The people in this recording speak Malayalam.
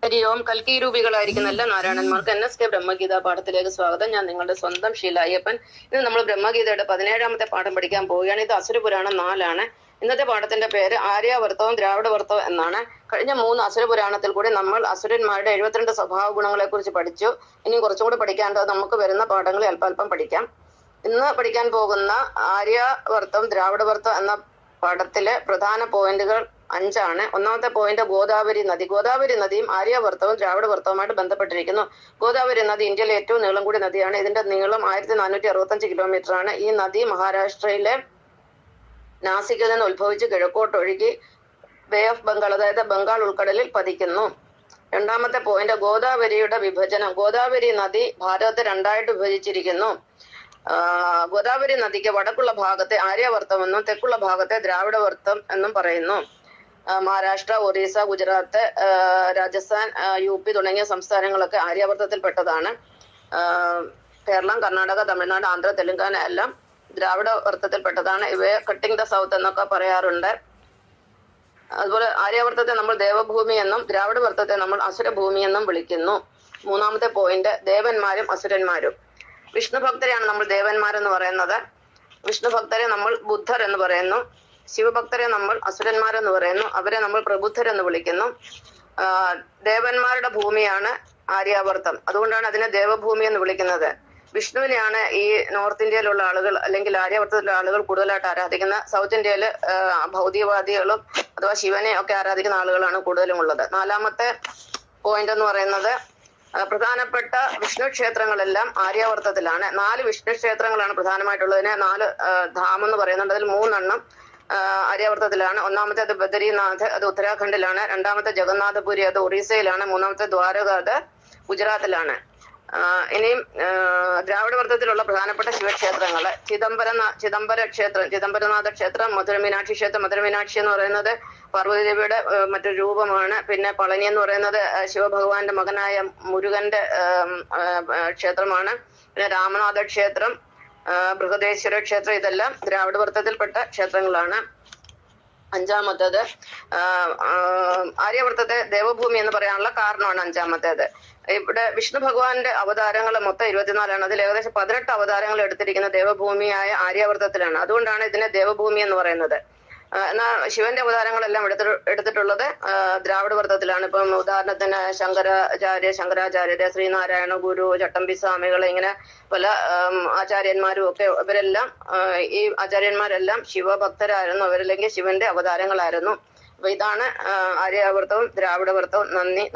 ഹരി ഓം. കൽക്കി രൂപികളായിരിക്കുന്ന എല്ലാ നാരായണന്മാർക്ക് NSK ബ്രഹ്മഗീത പാഠത്തിലേക്ക് സ്വാഗതം. ഞാൻ നിങ്ങളുടെ സ്വന്തം ഷീല അയ്യപ്പൻ. ഇന്ന് നമ്മൾ ബ്രഹ്മഗീതയുടെ 17ാമത്തെ പാഠം പഠിക്കാൻ പോവുകയാണ്. ഇത് അസുരപുരാണം 4 ഇന്നത്തെ പാഠത്തിന്റെ പേര് ആര്യാവർത്തവും ദ്രാവിഡവർത്തവും എന്നാണ്. കഴിഞ്ഞ 3 അസുരപുരാണത്തിൽ കൂടി നമ്മൾ അസുരന്മാരുടെ 72 സ്വഭാവ ഗുണങ്ങളെ കുറിച്ച് പഠിച്ചു. ഇനി കുറച്ചും കൂടി പഠിക്കാനുള്ളത് നമുക്ക് വരുന്ന പാഠങ്ങളിൽ അല്പം പഠിക്കാം. ഇന്ന് പഠിക്കാൻ പോകുന്ന ആര്യാവർത്തം ദ്രാവിഡവർത്തം എന്ന പാഠത്തിലെ പ്രധാന പോയിന്റുകൾ 5 ഒന്നാമത്തെ പോയിന്റ് ഗോദാവരി നദി. ഗോദാവരി നദിയും ആര്യാവർത്തവും ദ്രാവിഡവർത്തവുമായിട്ട് ബന്ധപ്പെട്ടിരിക്കുന്നു. ഗോദാവരി നദി ഇന്ത്യയിലെ ഏറ്റവും നീളം കൂടിയ നദിയാണ്. ഇതിന്റെ നീളം 1465 കിലോമീറ്റർ ആണ്. ഈ നദി മഹാരാഷ്ട്രയിലെ നാസിക്കിൽ നിന്ന് ഉത്ഭവിച്ച് കിഴക്കോട്ടൊഴുകി ബേ ഓഫ് ബംഗാൾ, അതായത് ബംഗാൾ ഉൾക്കടലിൽ പതിക്കുന്നു. രണ്ടാമത്തെ പോയിന്റ് ഗോദാവരിയുടെ വിഭജനം. ഗോദാവരി നദി ഭാരതത്തെ 2ആയിട്ട് വിഭജിച്ചിരിക്കുന്നു. ഗോദാവരി നദിക്ക് വടക്കുള്ള ഭാഗത്തെ ആര്യാവർത്തം എന്നും തെക്കുള്ള ഭാഗത്തെ ദ്രാവിഡവർത്തം എന്നും പറയുന്നു. മഹാരാഷ്ട്ര, ഒറീസ, ഗുജറാത്ത്, രാജസ്ഥാൻ, UP തുടങ്ങിയ സംസ്ഥാനങ്ങളൊക്കെ ആര്യാവർത്തത്തിൽപ്പെട്ടതാണ്. കേരളം, കർണാടക, തമിഴ്നാട്, ആന്ധ്ര, തെലുങ്കാന എല്ലാം ദ്രാവിഡവർത്തത്തിൽപ്പെട്ടതാണ്. ഇവയെ കട്ടിംഗ് ദ സൗത്ത് എന്നൊക്കെ പറയാറുണ്ട്. അതുപോലെ ആര്യാവർത്തത്തെ നമ്മൾ ദേവഭൂമി എന്നും ദ്രാവിഡവർത്തത്തെ നമ്മൾ അസുരഭൂമി എന്നും വിളിക്കുന്നു. മൂന്നാമത്തെ പോയിന്റ് ദേവന്മാരും അസുരന്മാരും. വിഷ്ണു ഭക്തരെയാണ് നമ്മൾ ദേവന്മാരെന്ന് പറയുന്നത്. വിഷ്ണു ഭക്തരെ നമ്മൾ ബുദ്ധർ എന്ന് പറയുന്നു. ശിവഭക്തരെ നമ്മൾ അസുരന്മാരെന്ന് പറയുന്നു. അവരെ നമ്മൾ പ്രബുദ്ധരെന്ന് വിളിക്കുന്നു. ദേവന്മാരുടെ ഭൂമിയാണ് ആര്യാവർത്തം. അതുകൊണ്ടാണ് അതിനെ ദേവഭൂമി എന്ന് വിളിക്കുന്നത്. വിഷ്ണുവിനെയാണ് ഈ നോർത്ത് ഇന്ത്യയിലുള്ള ആളുകൾ അല്ലെങ്കിൽ ആര്യാവർത്തത്തിലുള്ള ആളുകൾ കൂടുതലായിട്ട് ആരാധിക്കുന്ന. സൗത്ത് ഇന്ത്യയിൽ ഭൗതികവാദികളും അഥവാ ശിവനെ ഒക്കെ ആരാധിക്കുന്ന ആളുകളാണ് കൂടുതലും ഉള്ളത്. നാലാമത്തെ പോയിന്റ് എന്ന് പറയുന്നത് പ്രധാനപ്പെട്ട വിഷ്ണു ക്ഷേത്രങ്ങളെല്ലാം ആര്യാവർത്തത്തിലാണ്. 4 വിഷ്ണു ക്ഷേത്രങ്ങളാണ് പ്രധാനമായിട്ടുള്ളതിന്. 4 ധാം എന്ന് പറയുന്നുണ്ട്. അതിൽ 3 ആര്യാവർത്തത്തിലാണ്. ഒന്നാമത്തേത് ബദരിനാഥ്, അത് ഉത്തരാഖണ്ഡിലാണ്. രണ്ടാമത്തെ ജഗന്നാഥപുരി, അത് ഒറീസയിലാണ്. മൂന്നാമത്തെ ദ്വാരക, അത് ഗുജറാത്തിലാണ്. ഇനിയും ദ്രാവിഡവർത്തത്തിലുള്ള പ്രധാനപ്പെട്ട ശിവക്ഷേത്രങ്ങള് ചിദംബര ക്ഷേത്രം, ചിദംബരനാഥ ക്ഷേത്രം, മധുരമീനാക്ഷി ക്ഷേത്രം. മധുരമീനാക്ഷി എന്ന് പറയുന്നത് പാർവതീദേവിയുടെ മറ്റൊരു രൂപമാണ്. പിന്നെ പളനി എന്ന് പറയുന്നത് ശിവഭഗവാന്റെ മകനായ മുരുകന്റെ ക്ഷേത്രമാണ്. പിന്നെ രാമനാഥ ക്ഷേത്രം, ബൃഹദേശ്വര ക്ഷേത്രം, ഇതെല്ലാം ദ്രാവിഡവർത്തത്തിൽപ്പെട്ട ക്ഷേത്രങ്ങളാണ്. അഞ്ചാമത്തേത് ആര്യവർത്തത്തെ ദേവഭൂമി എന്ന് പറയാനുള്ള കാരണമാണ്. അഞ്ചാമത്തേത് ഇവിടെ വിഷ്ണു ഭഗവാന്റെ അവതാരങ്ങൾ മൊത്തം 24 അതിൽ ഏകദേശം 18 അവതാരങ്ങൾ എടുത്തിരിക്കുന്ന ദേവഭൂമിയായ ആര്യാവർത്തത്തിലാണ്. അതുകൊണ്ടാണ് ഇതിനെ ദേവഭൂമി എന്ന് പറയുന്നത്. എന്നാൽ ശിവന്റെ അവതാരങ്ങളെല്ലാം എടുത്തിട്ടുള്ളത് ദ്രാവിഡവർത്തത്തിലാണ്. ഇപ്പം ഉദാഹരണത്തിന് ശങ്കരാചാര്യര്, ശ്രീനാരായണ ഗുരു, ചട്ടമ്പി സ്വാമികൾ, ഇങ്ങനെ പല ആചാര്യന്മാരും ഒക്കെ ഇവരെല്ലാം ഈ ആചാര്യന്മാരെല്ലാം ശിവഭക്തരായിരുന്നു. അവരല്ലെങ്കിൽ ശിവന്റെ അവതാരങ്ങളായിരുന്നു. അപ്പൊ ഇതാണ് ആര്യാവർത്തവും ദ്രാവിഡവർത്തവും. നന്ദി.